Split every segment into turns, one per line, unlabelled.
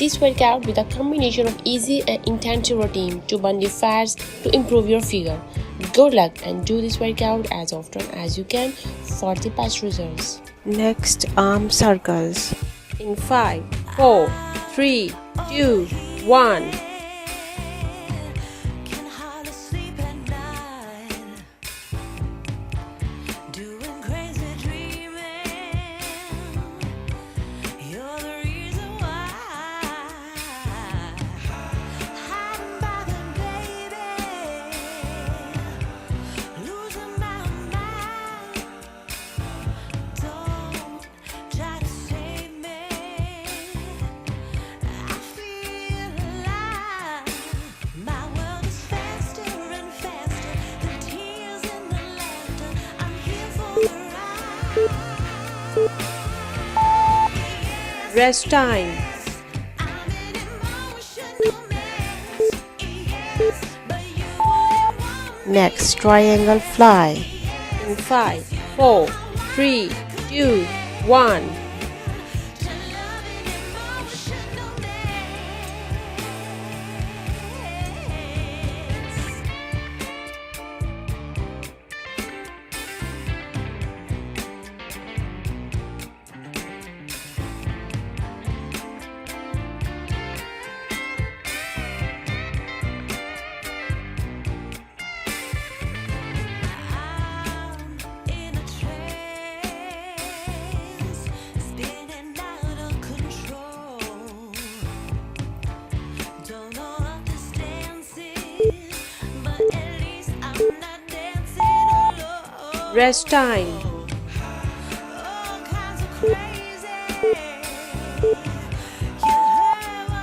this workout with a combination of easy and intensive routine to burn the fats to improve your figure. Good luck and do this workout as often as you can for the best results.
Next, arm circles.
In 5, 4, 3, 2, 1. Rest time.
Next, triangle fly.
In 5, 4, 3, 2, 1. Rest time.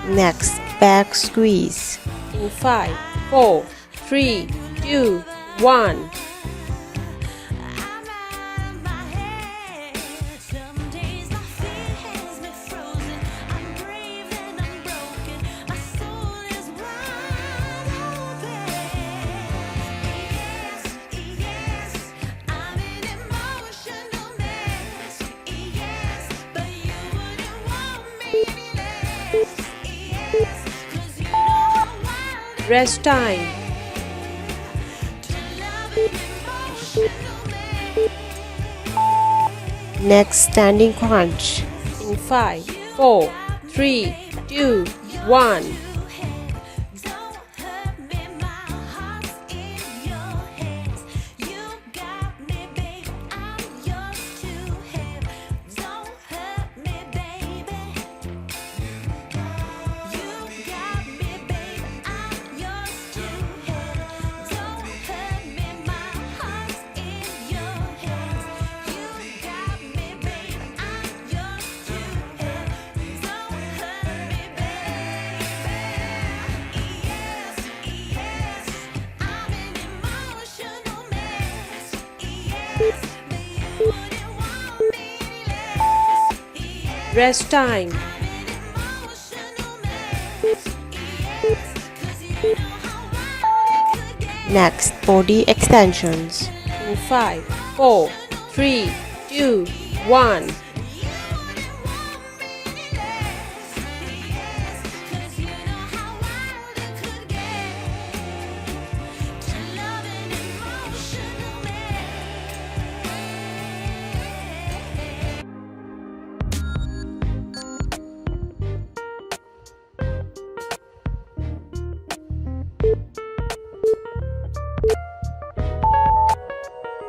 Next, back squeeze.
In 5, 4, 3, 2, 1. Rest time.
Next, standing crunch.
In 5, 4, 3, 2, 1. Rest time.
Next, body extensions.
In 5, 4, 3, 2, 1.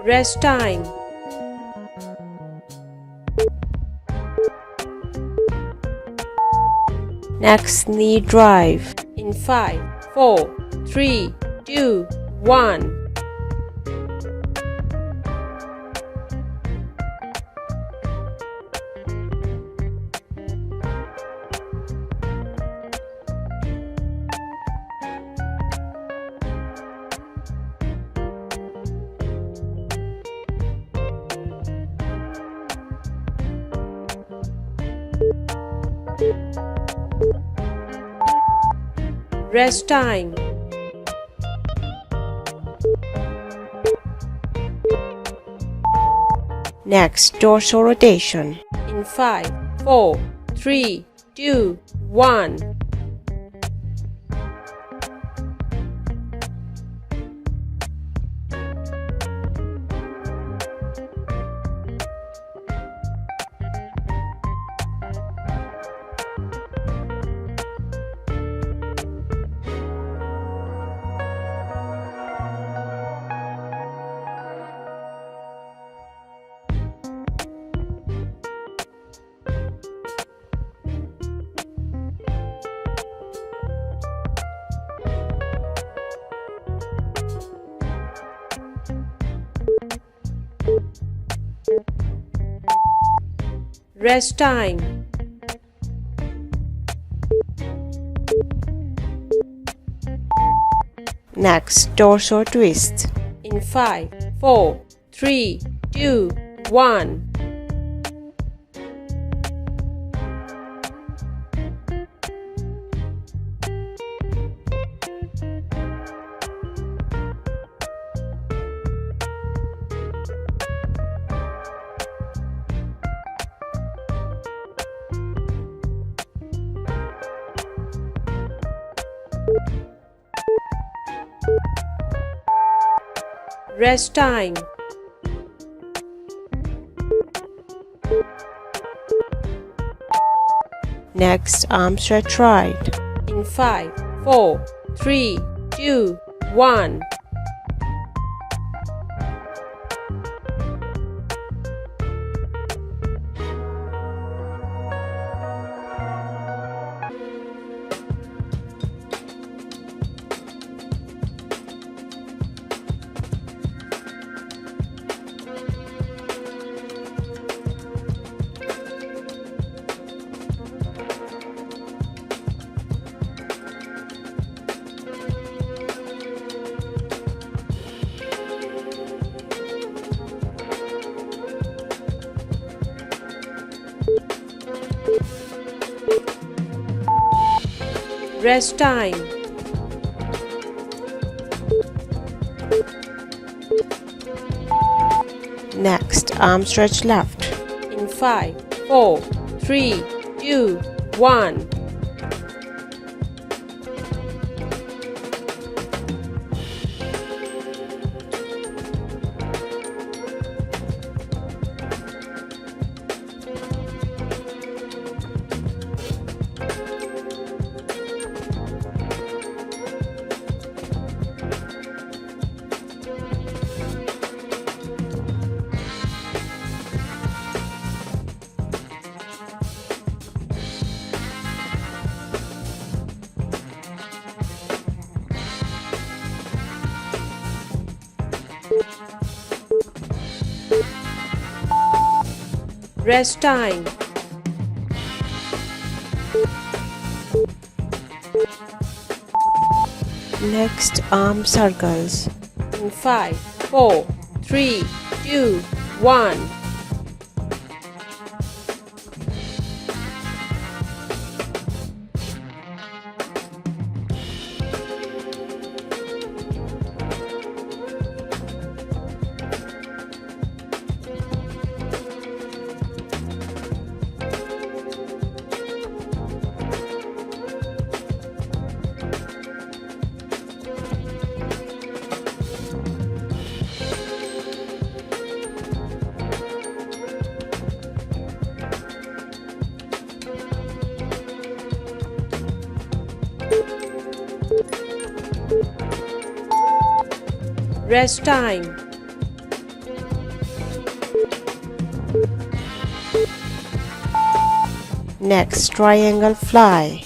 Rest time.
Next, knee drive.
In 5, 4, 3, 2, 1. Rest time.
Next, torso rotation.
In 5, 4, 3, 2,
1. Rest time. Next, torso twist. In 5, 4, 3, 2, 1. Rest time. Next, arm stretch right. In 5, 4, 3, 2, 1. Rest time. Next, arm stretch left. In 5, 4, 3, 2, 1. Rest time. Next, arm circles. In 5, 4, 3, 2, 1. Rest time. Next, triangle fly.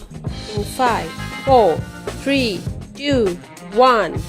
In 5, 4, 3, 2, 1.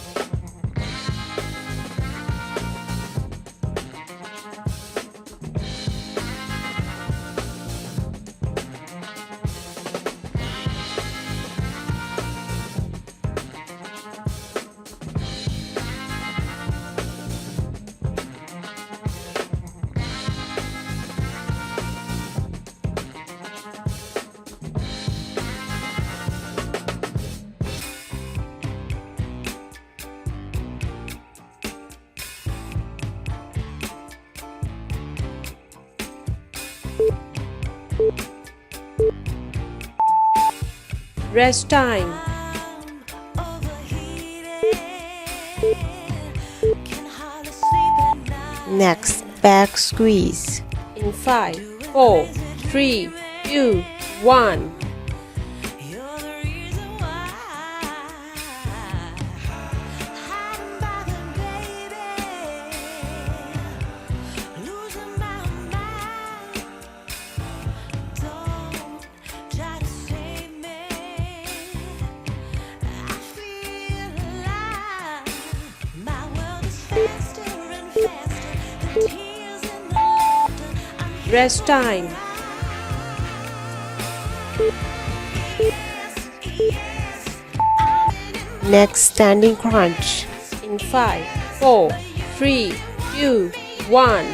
Rest time. Next, back squeeze. In 5, 4, 3, 2, 1. Rest time. Next, standing crunch. In 5, 4, 3, 2, 1.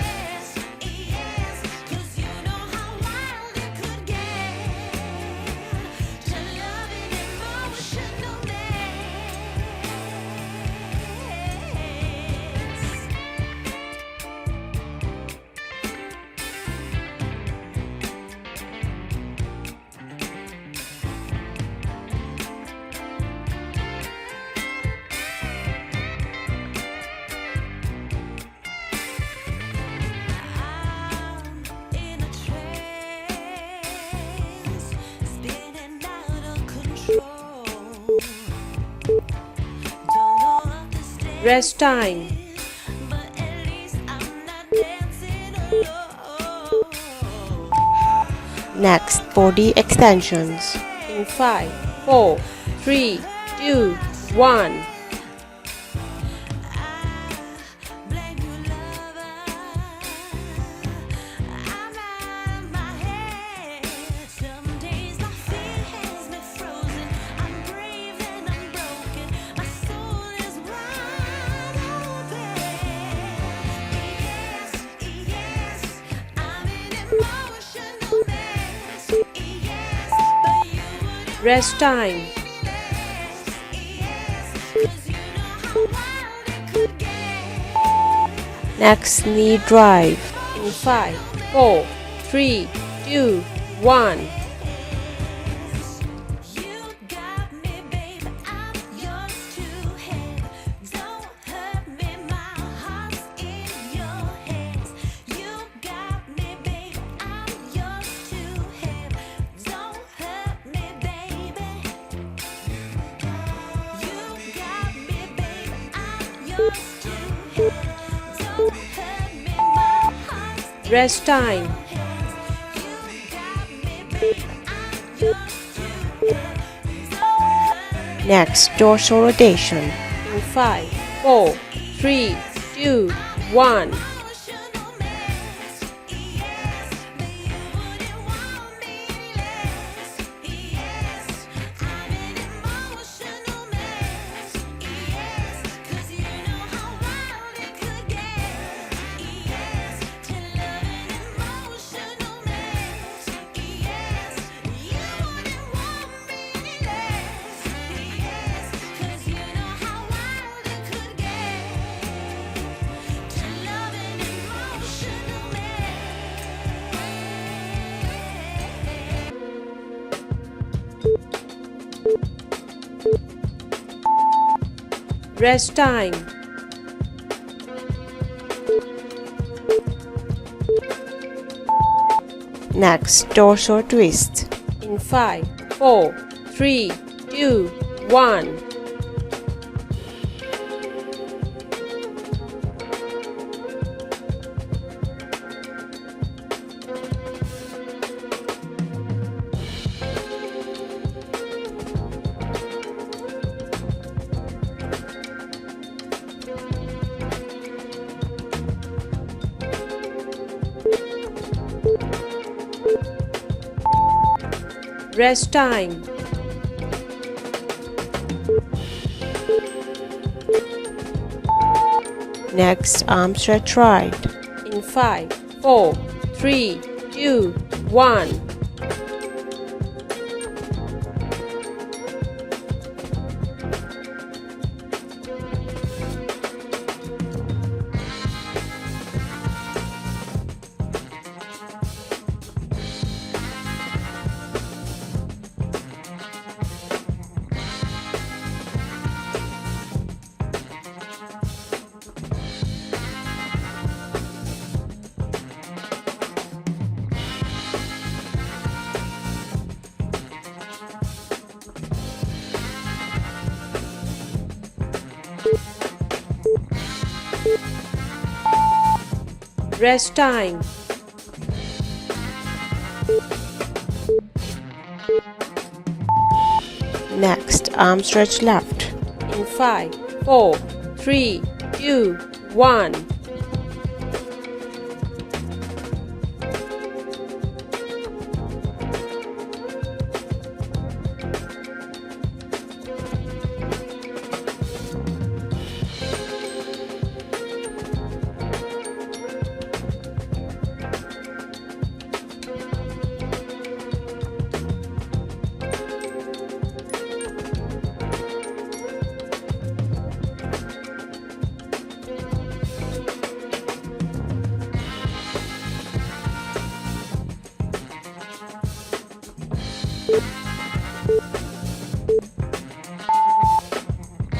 Rest time. Next, body extensions. In 5, 4, 3, 2, 1. Rest time. Next, knee drive. In 5, 4, 3, 2, 1. Rest time. Next, dorsal rotation. In 5, 4, 3, 2, 1. Rest time. Next, dorsal twist. In 5, 4, 3, 2, 1. Rest time. Next, arm stretch right. In 5, 4, 3, 2, 1. Rest time. Next, arm stretch left. In 5, 4, 3, 2, 1.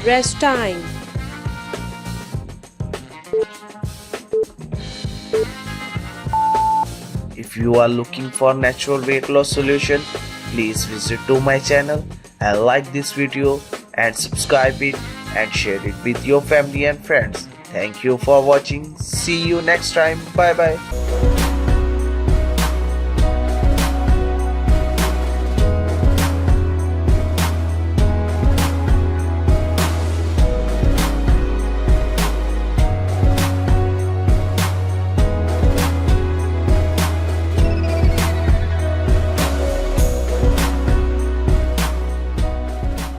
Rest time.
If you are looking for natural weight loss solution, please visit to my channel and like this video and subscribe it and share it with your family and friends. Thank you for watching. See you next time. Bye bye.